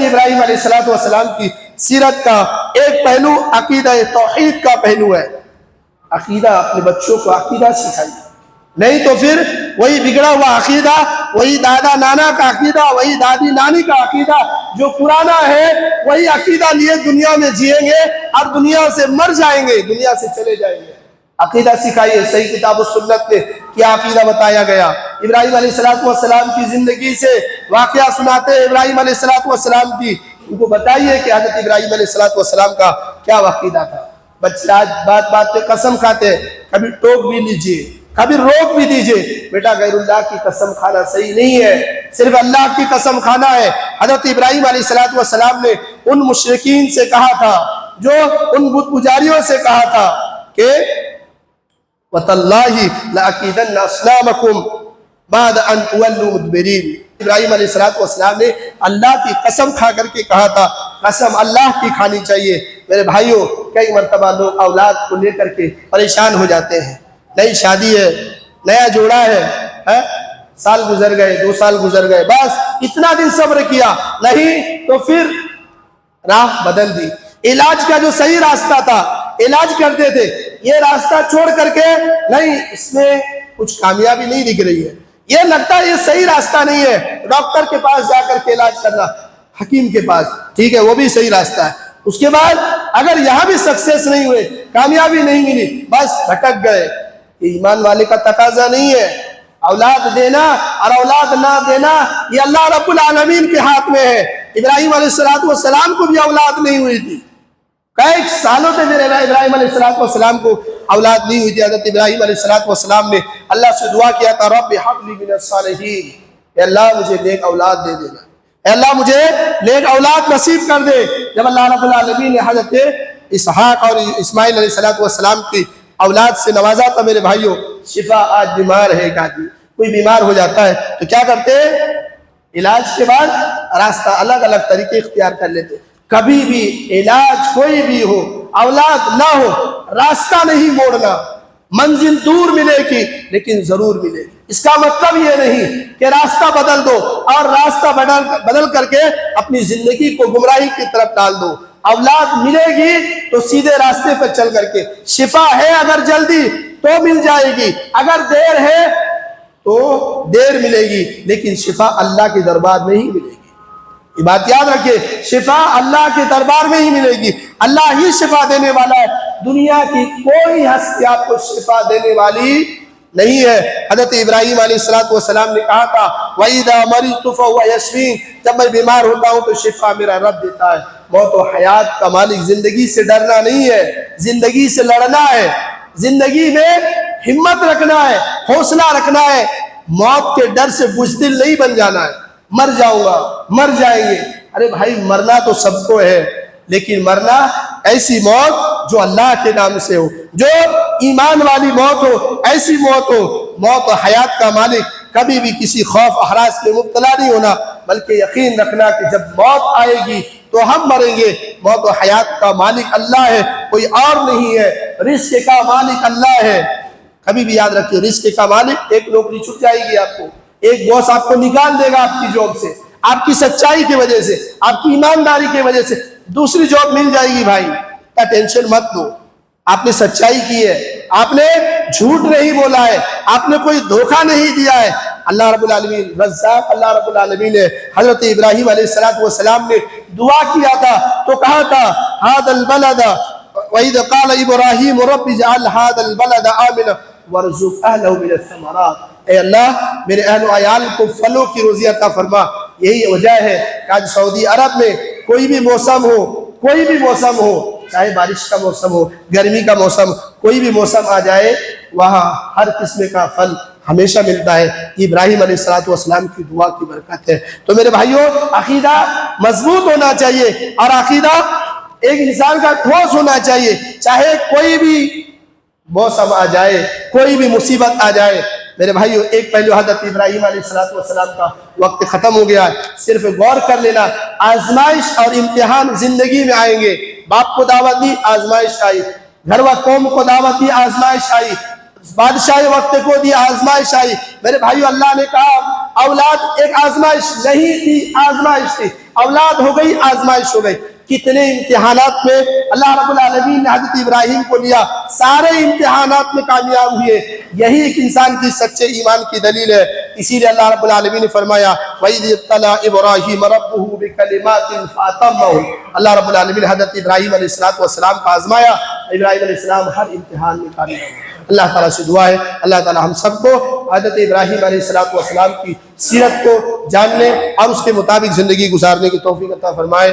ابراہیم علیہ السلام کی سیرت کا ایک پہلو عقیدہ توحید کا پہلو ہے۔ عقیدہ، اپنے بچوں کو عقیدہ سکھائیے، نہیں تو پھر وہی بگڑا ہوا عقیدہ، وہی دادا نانا کا عقیدہ، وہی دادی نانی کا عقیدہ جو پرانا ہے، وہی عقیدہ لیے دنیا میں جئیں گے اور دنیا سے مر جائیں گے، دنیا سے چلے جائیں گے۔ عقیدہ سکھائیے، صحیح کتاب و سنت میں کیا عقیدہ بتایا گیا۔ ابراہیم علیہ السلام کی زندگی سے واقعہ سناتے ہیں ابراہیم علیہ السلام کی، ان کو بتائیے کہ حضرت ابراہیم علیہ السلام کا کیا عقیدہ تھا۔ بچے آج بات بات پہ قسم کھاتے ہیں، کبھی ٹوک بھی لیجئے، کبھی روک بھی دیجئے، بیٹا غیر اللہ کی قسم کھانا صحیح نہیں ہے، صرف اللہ کی قسم کھانا ہے۔ حضرت ابراہیم علیہ السلام نے ان مشرکین سے کہا تھا، جو ان بت پجاریوں سے کہا تھا کہ وَتَاللَّهِ لَأَكِيدَنَّ أَصْنَامَكُمْ بَعْدَ أَن تُوَلُّوا مُدْبِرِينَ۔ ابراہیم علیہ السلام نے اللہ کی قسم کھا کر کے کہا تھا، قسم اللہ کی کھانی چاہیے۔ میرے بھائیوں، کئی مرتبہ لوگ اولاد کو لے کر کے پریشان ہو جاتے ہیں، نئی شادی ہے، نیا جوڑا ہے، سال گزر گئے، 2 سال گزر گئے، بس اتنا دن صبر کیا، نہیں تو پھر راہ بدل دی۔ علاج کا جو صحیح راستہ تھا، علاج کرتے تھے، یہ راستہ چھوڑ کر کے نہیں، اس میں کچھ کامیابی نہیں دکھ رہی ہے، یہ لگتا ہے یہ صحیح راستہ نہیں ہے، ڈاکٹر کے پاس جا کر کے علاج کرنا، حکیم کے پاس، ٹھیک ہے وہ بھی صحیح راستہ ہے۔ اس کے بعد اگر یہاں بھی سکسیس نہیں ہوئے، کامیابی نہیں ملی، بس بھٹک گئے۔ یہ ایمان والے کا تقاضا نہیں ہے۔ اولاد دینا اور اولاد نہ دینا یہ اللہ رب العالمین کے ہاتھ میں ہے۔ ابراہیم علیہ السلام کو بھی اولاد نہیں ہوئی تھی، کئی سالوں سے میرے ابراہیم علیہ السلام کو اولاد نہیں ہوئی تھی۔ حضرت ابراہیم علیہ السلام نے اللہ سے دعا کیا تھا، رب ہب لی من الصالحین، اے اللہ مجھے نیک اولاد دے دینا، اے اللہ مجھے نیک اولاد نصیب کر دے۔ جب اللہ رب العالمین نے حضرت اسحاق اور اسماعیل علیہ السلام کی اولاد سے نوازا تھا، میرے بھائیوں، شفا آج بیمار ہے، ایک آدمی کوئی بیمار ہو جاتا ہے تو کیا کرتے ہیں؟ علاج کے بعد راستہ الگ الگ طریقے اختیار کر لیتے۔ کبھی بھی علاج کوئی بھی ہو، اولاد نہ ہو، راستہ نہیں موڑنا۔ منزل دور ملے گی لیکن ضرور ملے گی، اس کا مطلب یہ نہیں کہ راستہ بدل دو اور راستہ بدل کر کے اپنی زندگی کو گمراہی کی طرف ڈال دو۔ اولاد ملے گی تو سیدھے راستے پر چل کر کے، شفا ہے اگر جلدی تو مل جائے گی، اگر دیر ہے تو دیر ملے گی، لیکن شفا اللہ کے دربار میں ہی ملے گی۔ یہ بات یاد رکھیں، شفا اللہ کے دربار میں ہی ملے گی، اللہ ہی شفا دینے والا ہے، دنیا کی کوئی ہستی آپ کو شفا دینے والی نہیں ہے۔ حضرت ابراہیم علیہ السلام نے کہا تھا وَإِذَا مَرِضْتُ فَهُوَ يَشْفِينِ، جب میں بیمار ہوتا ہوں تو شفا میرا رب دیتا ہے۔ موت و حیات کا مالک، زندگی سے ڈرنا نہیں ہے، زندگی سے لڑنا ہے، زندگی میں ہمت رکھنا ہے، حوصلہ رکھنا ہے، موت کے ڈر سے بزدل نہیں بن جانا ہے۔ مر جاؤں گا، مر جائیں گے، ارے بھائی مرنا تو سب کو ہے، لیکن مرنا ایسی موت جو اللہ کے نام سے ہو، جو ایمان والی موت ہو، ایسی موت ہو۔ موت و حیات کا مالک، کبھی بھی کسی خوف و ہراس میں مبتلا نہیں ہونا، بلکہ یقین رکھنا کہ جب موت آئے گی تو ہم مریں گے۔ موت و حیات کا مالک اللہ ہے، کوئی اور نہیں ہے، رزق کا مالک اللہ ہے۔ کبھی بھی یاد رکھیے، رزق کا مالک، ایک نوکری چھوٹ جائے گی آپ کو، ایک باس آپ کو نکال دے گا آپ کی جاب سے، آپ کی سچائی کی وجہ سے، آپ کی ایمانداری کی وجہ سے دوسری جاب مل جائے گی۔ بھائی کا ٹینشن مت لو، آپ نے سچائی کی ہے، آپ نے جھوٹ نہیں بولا ہے، آپ نے کوئی دھوکہ نہیں دیا ہے۔ اللہ رب العالمین رزاق، اللہ رب العالمین نے حضرت ابراہیم علیہ السلام نے دعا کیا تھا تو کہا تھا هَذَا الْبَلَدَ وَإِذَا قَالَ إِبْرَاهِيمُ رَبِّ اجْعَلْ هَذَا الْبَلَدَ آمِنًا وَارْزُقْ أَهْلَهُ مِنَ الثَّمَرَاتِ، اے اللہ میرے اہل و عیال کو پھلوں کی روزی عطا فرما۔ یہی وجہ ہے کہ آج سعودی عرب میں کوئی بھی موسم ہو، کوئی بھی موسم ہو، چاہے بارش کا موسم ہو، گرمی کا موسم، کوئی بھی موسم آ جائے، وہاں ہر قسم کا پھل ہمیشہ ملتا ہے۔ ابراہیم علیہ السلام کی دعا کی برکت ہے۔ تو میرے بھائیوں، عقیدہ مضبوط ہونا چاہیے، اور عقیدہ ایک انسان کا ٹھوس ہونا چاہیے، چاہے کوئی بھی موسم آ جائے، کوئی بھی مصیبت آ جائے۔ میرے بھائیوں، ایک پہلو حضرت ابراہیم علیہ السلام کا وقت ختم ہو گیا ہے، صرف غور کر لینا، آزمائش اور امتحان زندگی میں آئیں گے۔ باپ کو دعوت دی، آزمائش آئی، گھر و قوم کو دعوت دی، آزمائش آئی، بادشاہ وقت کو دی، آزمائش آئی۔ میرے بھائیو، اللہ نے کہا اولاد ایک آزمائش نہیں تھی، آزمائش تھی، اولاد ہو گئی، آزمائش ہو گئی۔ کتنے امتحانات میں اللہ رب العالمین نے حضرت ابراہیم کو لیا، سارے امتحانات میں کامیاب ہوئے۔ یہی ایک انسان کی سچے ایمان کی دلیل ہے۔ اسی لیے اللہ رب العالمین نے فرمایا وَإِذِ ابْتَلَىٰ إِبْرَاهِيمَ رَبُّهُ بِكَلِمَاتٍ فَأَتَمَّهُنَّ۔ اللہ رب العالمین نے حضرت ابراہیم علیہ السلام کو آزمایا، ابراہیم علیہ السلام ہر امتحان میں کامیاب ہوئے۔ اللہ تعالیٰ سے دعا ہے اللہ تعالیٰ ہم سب کو حضرت ابراہیم علیہ السلام کی سیرت کو جاننے اور اس کے مطابق زندگی گزارنے کی توفیق عطا فرمائے۔